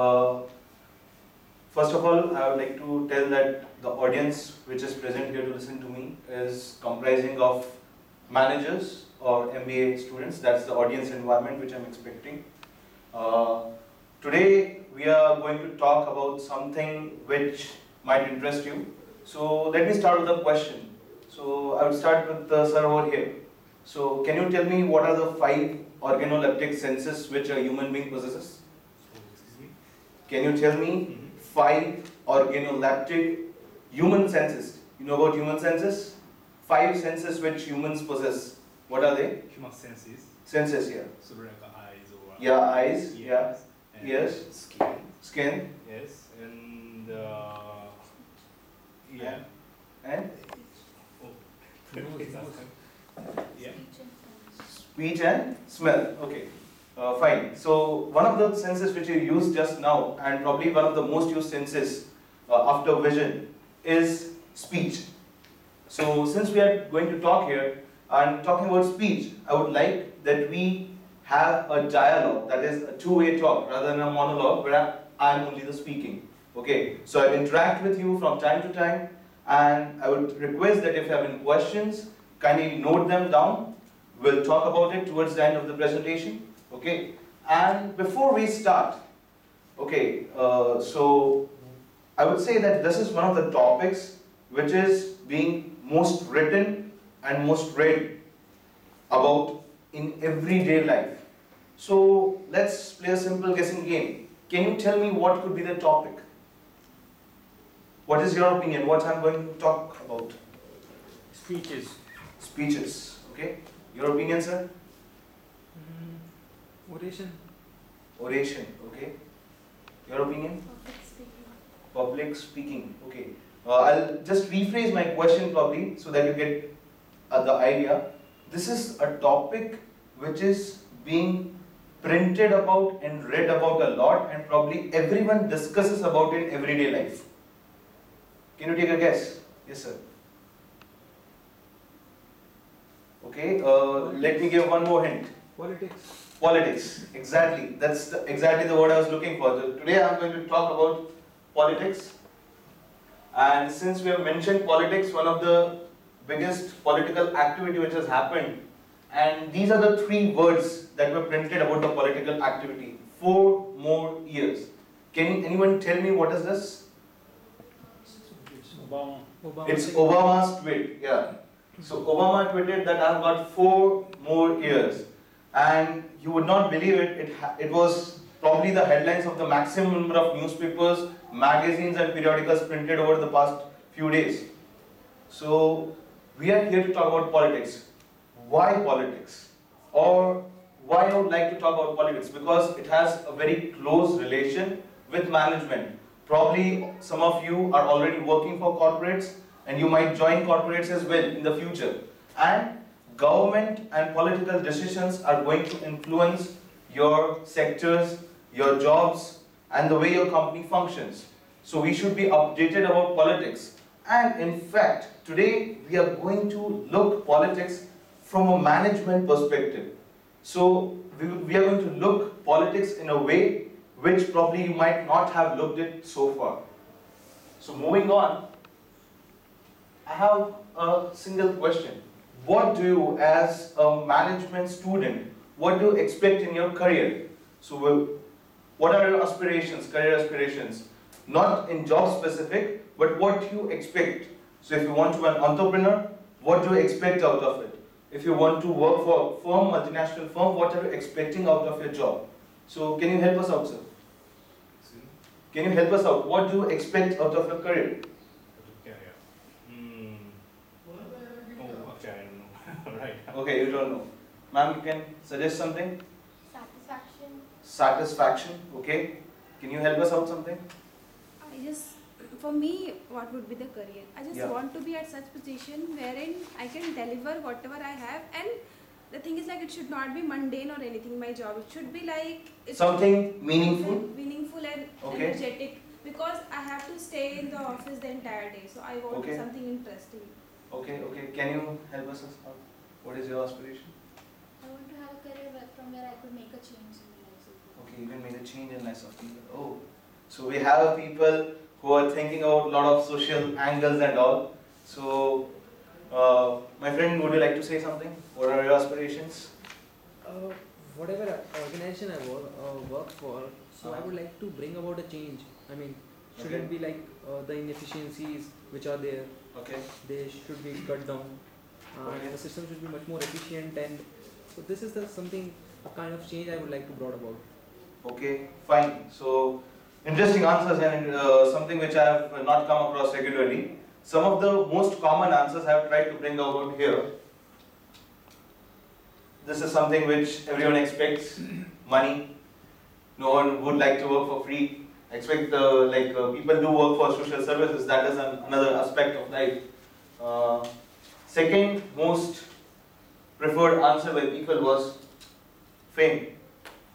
Uh, First of all, I would like to tell that the audience which is present here to listen to me is comprising of managers or MBA students. That's the audience environment which I'm expecting. Uh, Today, we are going to talk about something which might interest you. So, let me start with a question. So, I will start with the sir over here. So, can you tell me what are the 5 organoleptic senses which a human being possesses? Can you tell me 5 organoleptic human senses? You know about human senses? 5 senses which humans possess. What are they? Human senses. Senses, yeah. So like eyes or Yeah, eyes, ears, yeah. and Ears. skin. Skin. Yes, and yeah. And Yeah. speech and smell. Okay. Fine. So one of the senses which you used just now, and probably one of the most used senses after vision, is speech. So since we are going to talk here and talking about speech, I would like that we have a dialogue, that is a two-way talk rather than a monologue where I am only the speaking. Okay. So I'll interact with you from time to time, and I would request that if you have any questions, kindly note them down. We'll talk about it towards the end of the presentation. Okay, and before we start, okay, so I would say that this is one of the topics which is being most written and most read about in everyday life. So let's play a simple guessing game. Can you tell me what could be the topic? What is your opinion? What I'm going to talk about? Speeches. Speeches. Okay, your opinion, sir? Oration. Oration, okay. Your opinion? Public speaking. Public speaking, okay. I'll just rephrase my question probably so that you get the idea. This is a topic which is being printed about and read about a lot, and probably everyone discusses about it in everyday life. Can you take a guess? Yes, sir. Okay, let me give one more hint. Politics. Politics, exactly. That's exactly the word I was looking for. So today I'm going to talk about politics. And since we have mentioned politics, one of the biggest political activity which has happened, and these are the 3 words that were printed about the political activity. 4 more years. Can anyone tell me what is this? Obama. It's Obama's tweet, yeah. So Obama tweeted that I've got 4 more years. And you would not believe it, it was probably the headlines of the maximum number of newspapers, magazines and periodicals printed over the past few days. So we are here to talk about politics. Why politics? Or why I would like to talk about politics? Because it has a very close relation with management. Probably some of you are already working for corporates, and you might join corporates as well in the future. And government and political decisions are going to influence your sectors, your jobs, and the way your company functions. So we should be updated about politics. And in fact, today we are going to look politics from a management perspective. So we are going to look politics in a way which probably you might not have looked at so far. So moving on, I have a single question. What do you, as a management student, what do you expect in your career? So what are your aspirations, career aspirations? Not in job specific, but what you expect. So if you want to be an entrepreneur, what do you expect out of it? If you want to work for a firm, multinational firm, what are you expecting out of your job? So can you help us out, sir? Can you help us out? What do you expect out of your career? Oh, okay, I don't know. Right. Okay, you don't know. Ma'am, you can suggest something? Satisfaction. Satisfaction, okay. Can you help us out something? For me, what would be the career? I just Yeah. want to be at such position wherein I can deliver whatever I have, and the thing is like it should not be mundane or anything. My job, it should be like Something meaningful? meaningful and Okay. energetic, because I have to stay in the office the entire day. So I want Okay. something interesting. Okay, okay. Can you help us out? What is your aspiration? I want to have a career from where I could make a change in my life. Okay, you can make a change in lives of people. Oh, so we have people who are thinking about a lot of social angles and all. So, my friend, would you like to say something? What are your aspirations? Uh, Whatever organization I work for, so I would like to bring about a change. I mean, shouldn't Okay. be like the inefficiencies which are there. Okay. They should be cut down, Okay. and the system should be much more efficient. And so this is the something a kind of change I would like to brought about. Okay, fine. So, interesting answers and something which I have not come across regularly. Some of the most common answers I have tried to bring about here. This is something which everyone expects, money. No one would like to work for free. I expect people do work for social services. That is another aspect of life. Second most preferred answer by people was fame.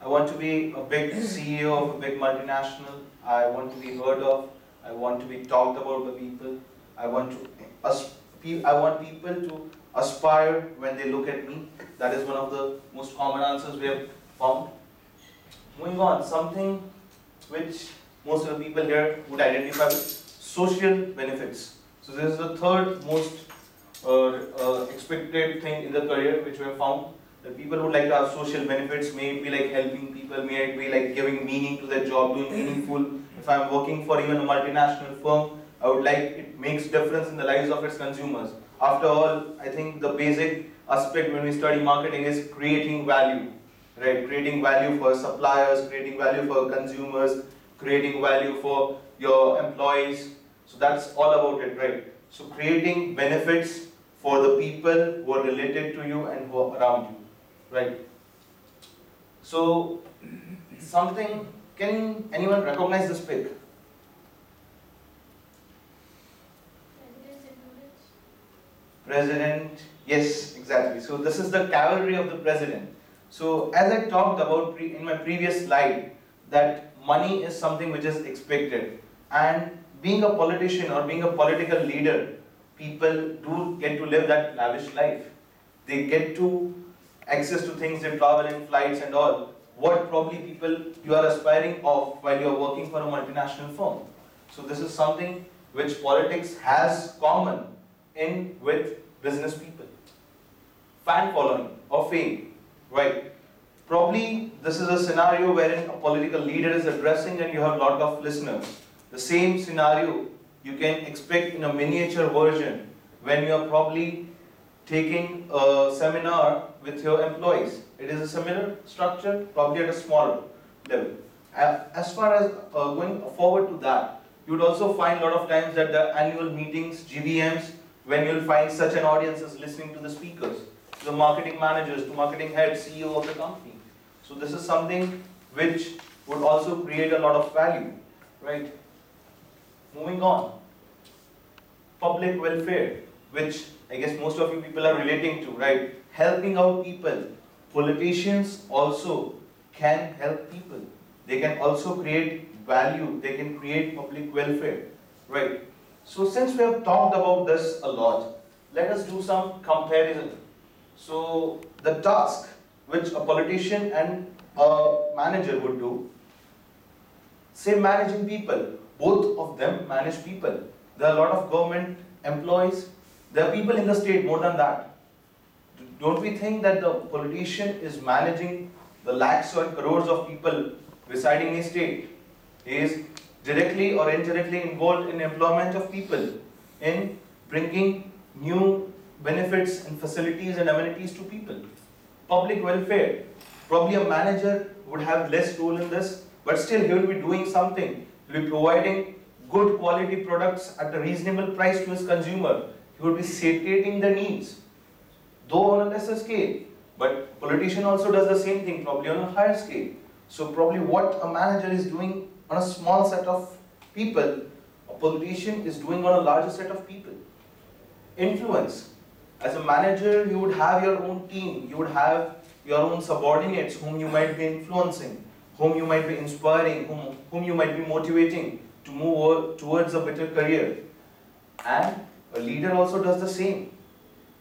I want to be a big CEO of a big multinational. I want to be heard of. I want to be talked about by people. I want people to aspire when they look at me. That is one of the most common answers we have found. Moving on, something which most of the people here would identify with, social benefits. So this is the third most expected thing in the career which we have found. That people would like to have social benefits, may it be like helping people, may it be like giving meaning to their job, doing meaningful. If I'm working for even a multinational firm, I would like it makes difference in the lives of its consumers. After all, I think the basic aspect when we study marketing is creating value, right? Creating value for suppliers, creating value for consumers, creating value for your employees. So that's all about it, right? So creating benefits for the people who are related to you and who are around you. Right. So, can anyone recognize this pic? President, yes, exactly. So, this is the cavalry of the president. So, as I talked about in my previous slide, that money is something which is expected. And being a politician or being a political leader, people do get to live that lavish life. They get to access to things, they travel in flights and all. What probably people you are aspiring of while you are working for a multinational firm. So this is something which politics has common in with business people. Fan following or fame, right? Probably this is a scenario wherein a political leader is addressing and you have a lot of listeners. The same scenario you can expect in a miniature version when you are probably taking a seminar with your employees. It is a similar structure, probably at a smaller level. As far as going forward to that, you would also find a lot of times that the annual meetings, GBMs, when you'll find such an audience is listening to the speakers, to the marketing managers, to marketing head, CEO of the company. So this is something which would also create a lot of value, right? Moving on, public welfare, which I guess most of you people are relating to, right? Helping out people. Politicians also can help people. They can also create value. They can create public welfare, right? So since we have talked about this a lot, let us do some comparison. So the task which a politician and a manager would do, say managing people, both of them manage people. There are a lot of government employees. There are people in the state more than that. Don't we think that the politician is managing the lakhs or crores of people residing in a state? He is directly or indirectly involved in employment of people, in bringing new benefits and facilities and amenities to people. Public welfare. Probably a manager would have less role in this, but still he will be doing something. He will be providing good quality products at a reasonable price to his consumer. He would be satiating the needs, though on a lesser scale. But politician also does the same thing, probably on a higher scale. So probably what a manager is doing on a small set of people, a politician is doing on a larger set of people. Influence. As a manager, you would have your own team, you would have your own subordinates whom you might be influencing, whom you might be inspiring, whom you might be motivating to move towards a better career. And a leader also does the same.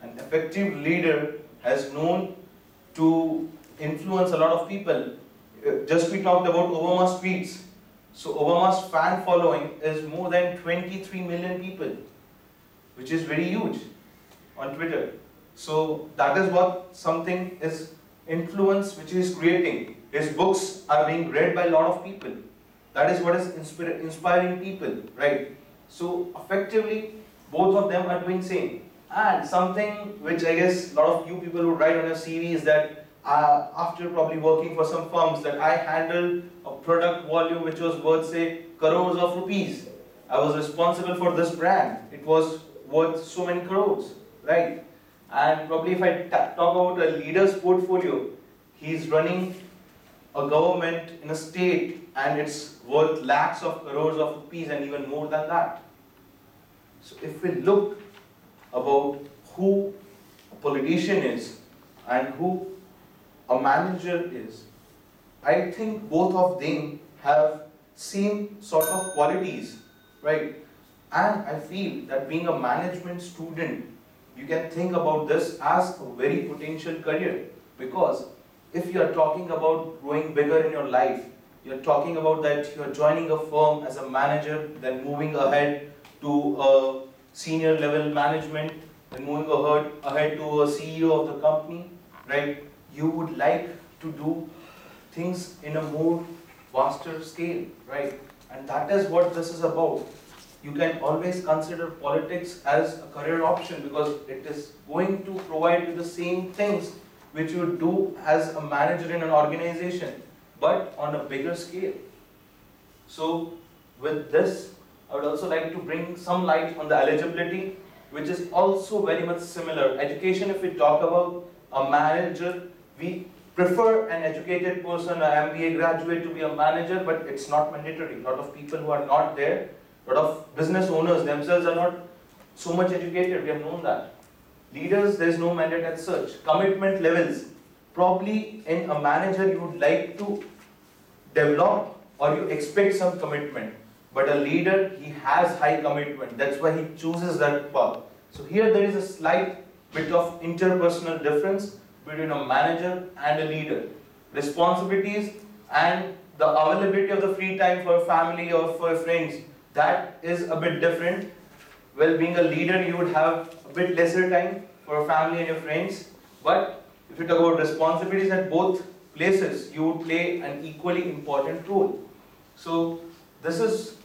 An effective leader has known to influence a lot of people. just we talked about Obama's tweets. So Obama's fan following is more than 23 million people, which is very huge on Twitter. So that is what something is influence which he is creating. His books are being read by a lot of people. That is what is inspiring people, right? So effectively, both of them are doing same. And something which I guess a lot of you people would write on your CV is that after probably working for some firms, that I handled a product volume which was worth say crores of rupees. I was responsible for this brand. It was worth so many crores, right? And probably if I talk about a leader's portfolio, he's running a government in a state and it's worth lakhs of crores of rupees and even more than that. So if we look about who a politician is and who a manager is, I think both of them have same sort of qualities, right? And I feel that being a management student, you can think about this as a very potential career, because if you are talking about growing bigger in your life, you're talking about that you're joining a firm as a manager, then moving ahead to a senior level management, then moving ahead to a CEO of the company, right? You would like to do things in a more vaster scale, right? And that is what this is about. You can always consider politics as a career option because it is going to provide you the same things which you do as a manager in an organization, but on a bigger scale. So with this, I would also like to bring some light on the eligibility, which is also very much similar. Education, if we talk about a manager, we prefer an educated person, an MBA graduate to be a manager, but it's not mandatory. A lot of people who are not there, a lot of business owners themselves are not so much educated, we have known that. Leaders, there is no mandate as such. Commitment levels, probably in a manager you would like to develop or you expect some commitment. But a leader, he has high commitment. That's why he chooses that path. So here there is a slight bit of interpersonal difference between a manager and a leader. Responsibilities and the availability of the free time for family or for friends, that is a bit different. Well, being a leader, you would have a bit lesser time for family and your friends. But if you talk about responsibilities at both places, you would play an equally important role. So this is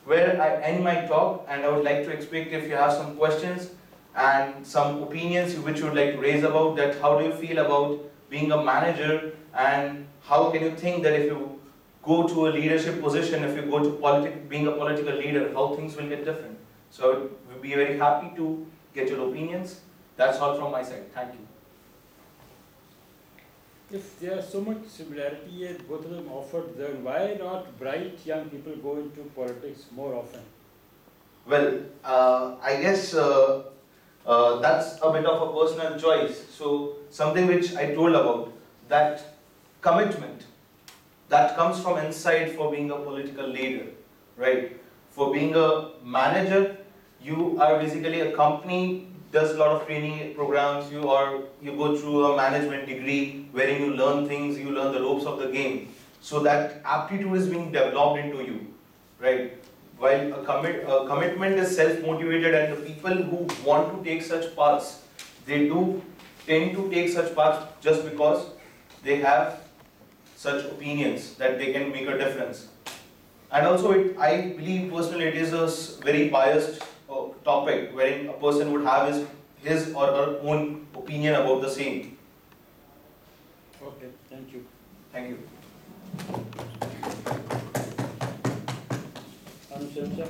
where I end my talk, and I would like to expect if you have some questions and some opinions which you would like to raise about that. How do you feel about being a manager, and how can you think that if you go to a leadership position, if you go to being a political leader, how things will get different? So I would be very happy to get your opinions. That's all from my side. Thank you. If there is so much similarity and both of them offered, then why not bright young people go into politics more often? Well, I guess that's a bit of a personal choice. So something which I told about, that commitment that comes from inside for being a political leader, right? For being a manager, you are basically a company does a lot of training programs, you go through a management degree wherein you learn things, you learn the ropes of the game. So that aptitude is being developed into you, right? While a commitment is self-motivated, and the people who want to take such paths, they do tend to take such paths just because they have such opinions that they can make a difference. And also, I believe personally it is a very biased topic wherein a person would have his or her own opinion about the same. Okay, thank you. Thank you. Sir.